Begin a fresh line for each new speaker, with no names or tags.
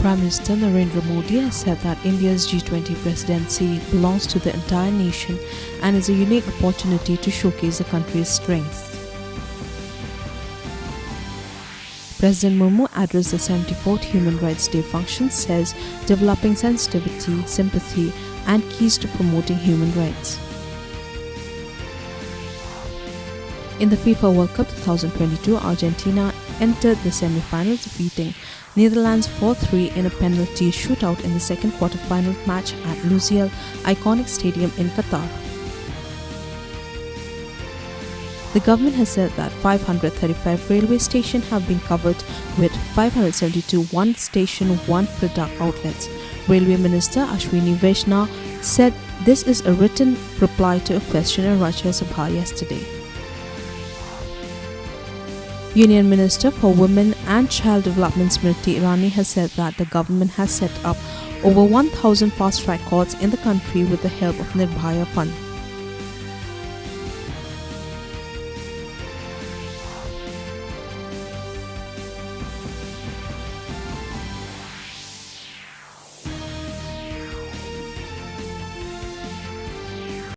Prime Minister Narendra Modi has said that India's G20 presidency belongs to the entire nation and is a unique opportunity to showcase the country's strengths. President Murmu addressed the 74th Human Rights Day function says developing sensitivity, sympathy and keys to promoting human rights. In the FIFA World Cup 2022, Argentina entered the semi-finals, defeating Netherlands 4-3 in a penalty shootout in the second quarter-final match at Lusail Iconic Stadium in Qatar. The government has said that 535 railway stations have been covered with 572 one-station, one-product outlets. Railway Minister Ashwini Vaishnaw said this is a written reply to a question in Rajya Sabha yesterday. Union Minister for Women and Child Development Smriti Irani has said that the government has set up over 1,000 fast-track courts in the country with the help of Nirbhaya Fund.